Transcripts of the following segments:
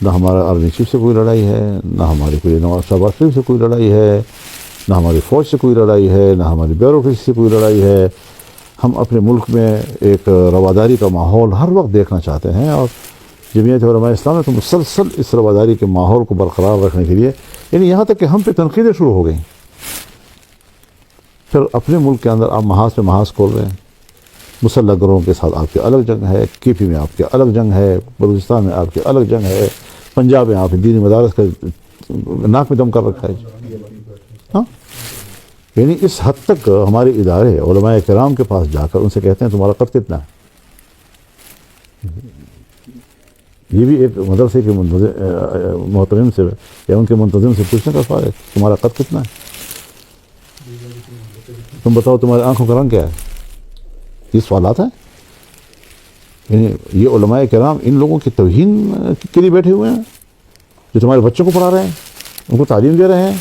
نہ ہمارا army chief سے کوئی لڑائی ہے، نہ ہماری کوئی نواز شہباز شریف سے کوئی لڑائی ہے، نہ ہماری فوج سے کوئی لڑائی ہے، نہ ہماری بیوروکریسی سے کوئی لڑائی ہے۔ ہم اپنے ملک میں ایک رواداری کا ماحول ہر وقت دیکھنا چاہتے ہیں، اور جمعیت علماء اسلام نے تو مسلسل اس رواداری کے ماحول کو برقرار رکھنے کے لیے، یعنی یہاں تک کہ ہم پہ تنقیدیں شروع ہو گئیں۔ پھر اپنے ملک کے اندر آپ محاذ پہ محاذ کھول رہے ہیں، مسلح گروہوں کے ساتھ آپ کی الگ جنگ ہے، کے پی میں آپ کی الگ جنگ ہے، بلوچستان میں آپ کی الگ جنگ ہے، پنجاب میں آپ نے دینی مدارس کا ناک میں دم کر رکھا ہے۔ ہاں، یعنی اس حد تک ہمارے ادارے علماء کرام کے پاس جا کر ان سے کہتے ہیں تمہارا قد کتنا ہے؟ یہ بھی ایک مدرسے کے محترم سے یا ان کے منتظم سے پوچھنے کا سوال ہے، تمہارا قد کتنا ہے؟ تم بتاؤ تمہاری آنکھوں کا رنگ کیا ہے؟ یہ سوالات ہیں۔ یعنی یہ علماء کرام ان لوگوں کی توہین کے لیے بیٹھے ہوئے ہیں جو تمہارے بچوں کو پڑھا رہے ہیں، ان کو تعلیم دے رہے ہیں۔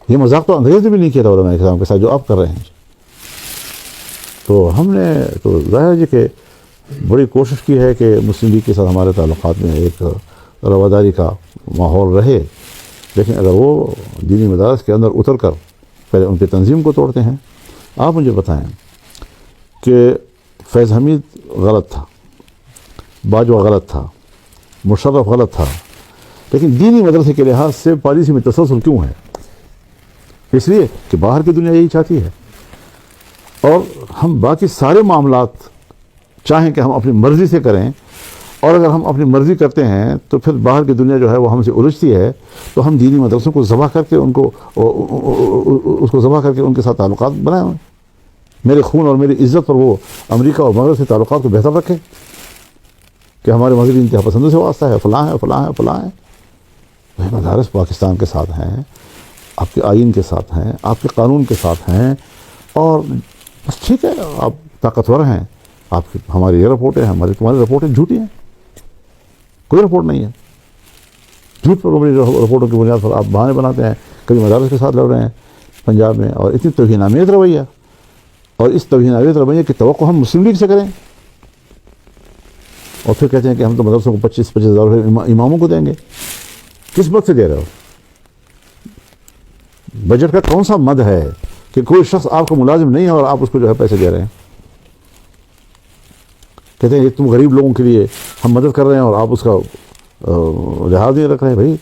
یہ مذاق تو انگریز نے بھی نہیں کیا تھا علماء کرام کے ساتھ جو آپ کر رہے ہیں۔ تو ہم نے تو ظاہر ہے کہ بڑی کوشش کی ہے کہ مسلم لیگ کے ساتھ ہمارے تعلقات میں ایک رواداری کا ماحول رہے، لیکن اگر وہ دینی مدارس کے اندر اتر کر پہلے ان کی تنظیم کو توڑتے ہیں۔ آپ مجھے بتائیں کہ فیض حمید غلط تھا، باجوہ غلط تھا، مشرف غلط تھا، لیکن دینی مدرسے کے لحاظ سے پالیسی میں تسلسل کیوں ہے؟ اس لیے کہ باہر کی دنیا یہی چاہتی ہے، اور ہم باقی سارے معاملات چاہیں کہ ہم اپنی مرضی سے کریں، اور اگر ہم اپنی مرضی کرتے ہیں تو پھر باہر کی دنیا جو ہے وہ ہم سے الجھتی ہے، تو ہم دینی مدرسوں کو ذبح کر کے ان کے ساتھ تعلقات بنائیں ہوئے۔ میرے خون اور میری عزت پر وہ امریکہ اور مغرب سے تعلقات کو بہتر رکھے کہ ہمارے مذہبی انتہا پسندوں سے واسطہ ہے، فلاں ہے فلاں ہے فلاں ہے۔ وہ مدارس پاکستان کے ساتھ ہیں، آپ کے آئین کے ساتھ ہیں، آپ کے قانون کے ساتھ ہیں، اور بس ٹھیک ہے، آپ طاقتور ہیں، آپ کی ہماری یہ رپورٹیں ہیں، تمہاری رپورٹیں جھوٹی ہیں، کوئی رپورٹ نہیں ہے۔ جھوٹ پر رپورٹوں کی بنیاد پر آپ بہانے بناتے ہیں، کبھی مدارس کے ساتھ لڑ رہے ہیں پنجاب میں، اور اتنی توہین آمیز رویہ، اور اس توہین آمیز رویے کی توقع ہم مسلم لیگ سے کریں، اور پھر کہتے ہیں کہ ہم تو مدرسوں کو 25,000 روپئے اماموں کو دیں گے۔ کس مد سے دے رہے ہو؟ بجٹ کا کون سا مد ہے کہ کوئی شخص آپ کو ملازم نہیں ہے اور آپ اس کو جو ہے پیسے دے رہے ہیں؟ کہتے ہیں یہ تم غریب لوگوں کے لیے ہم مدد کر رہے ہیں اور آپ اس کا لحاظ نہیں رکھ رہے ہیں۔ بھائی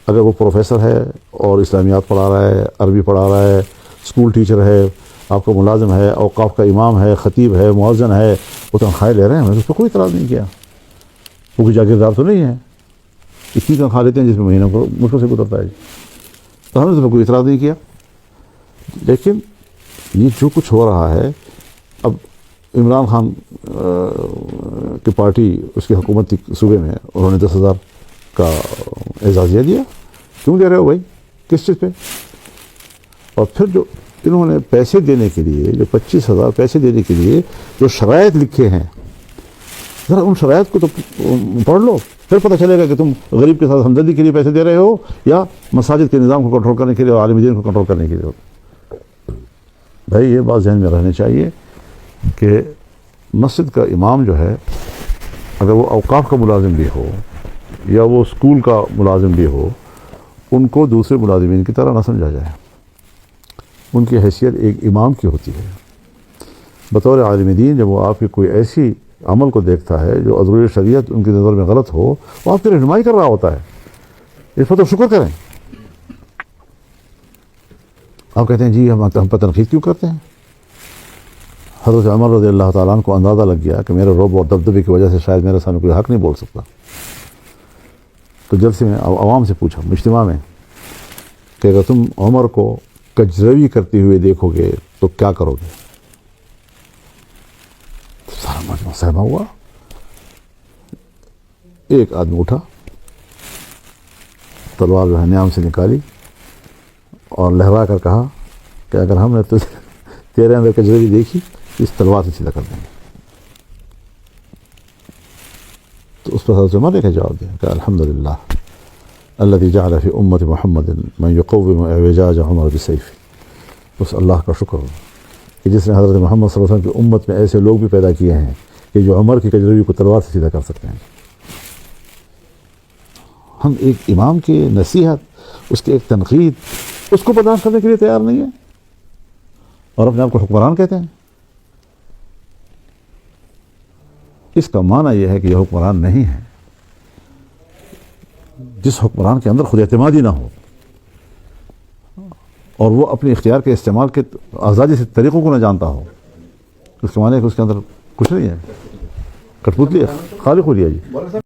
اگر وہ پروفیسر ہے اور اسلامیات پڑھا رہا ہے، عربی پڑھا رہا ہے، اسکول ٹیچر ہے، آپ کا ملازم ہے، اوقاف کا امام ہے، خطیب ہے، مؤذن ہے، وہ تنخواہیں لے رہے ہیں، ہم نے اس پہ کوئی اعتراض نہیں کیا۔ وہ کوئی جاگیردار تو نہیں ہے، اتنی تنخواہ لیتے ہیں جس میں مہینوں کو مشکل سے گزرتا ہے، تو ہم نے اس پہ کوئی اعتراض نہیں کیا۔ لیکن یہ جو کچھ ہو رہا ہے، اب عمران خان کی پارٹی، اس کی حکومت تھی صوبے میں، انہوں نے 10,000 کا اعزازیہ دیا۔ کیوں دے رہے ہو بھائی؟ کس چیز پہ؟ اور پھر جو انہوں نے پیسے دینے کے لیے، جو 25,000 پیسے دینے کے لیے جو شرائط لکھے ہیں، ذرا ان شرائط کو تو پڑھ لو، پھر پتہ چلے گا کہ تم غریب کے ساتھ ہمدردی کے لیے پیسے دے رہے ہو یا مساجد کے نظام کو کنٹرول کرنے کے لیے اور عالم دین کو کنٹرول کرنے کے لیے ہو۔ بھائی یہ بات ذہن میں رہنی چاہیے کہ مسجد کا امام جو ہے، اگر وہ اوقاف کا ملازم بھی ہو یا وہ اسکول کا ملازم بھی ہو، ان کو دوسرے ملازمین کی طرح نہ سمجھا جائے۔ ان کی حیثیت ایک امام کی ہوتی ہے۔ بطور عالم دین جب وہ آپ کی کوئی ایسی عمل کو دیکھتا ہے جو عذر شریعت ان کی نظر میں غلط ہو، وہ آپ کی رہنمائی کر رہا ہوتا ہے، اس پر تو شکر کریں۔ آپ کہتے ہیں جی ہم پر تنقید کیوں کرتے ہیں؟ حضرت عمر رضی اللہ تعالیٰ عنہ کو اندازہ لگ گیا کہ میرے رعب اور دبدبے کی وجہ سے شاید میرے سامنے کوئی حق نہیں بول سکتا، تو جلسے میں عوام سے پوچھا، اجتماع میں، کہ اگر تم عمر کو کجروی کرتے ہوئے دیکھو گے تو کیا کرو گے؟ سارا مجمع سہما ہوا۔ ایک آدمی اٹھا، تلوار جو ہے نیام سے نکالی اور لہرا کر کہا کہ اگر ہم نے تیرے اندر کجروی دیکھی اس تلوار سے سیدھا کر دیں گے۔ تو اس پر حضرت عمر نے کیا جواب دیا کہ الحمدللہ الذی جعل فی امت محمد من یقوم اعوجاج عمر بالسیف۔ اس اللہ کا شکر کہ جس نے حضرت محمد صلی اللہ علیہ وسلم کی امت میں ایسے لوگ بھی پیدا کیے ہیں کہ جو عمر کی کجروی کو تلوار سے سیدھا کر سکتے ہیں۔ ہم ایک امام کی نصیحت، اس کی ایک تنقید، اس کو برداشت کرنے کے لیے تیار نہیں ہیں اور اپنے آپ کو حکمران کہتے ہیں. اس کا معنی یہ ہے کہ یہ حکمران نہیں ہے. جس حکمران کے اندر خود اعتمادی نہ ہو اور وہ اپنے اختیار کے استعمال کے آزادی سے طریقوں کو نہ جانتا ہو، اس کے معنی ہے کہ اس کے اندر کچھ نہیں ہے، کٹپوتلی ہے، خالی خو لیا جی.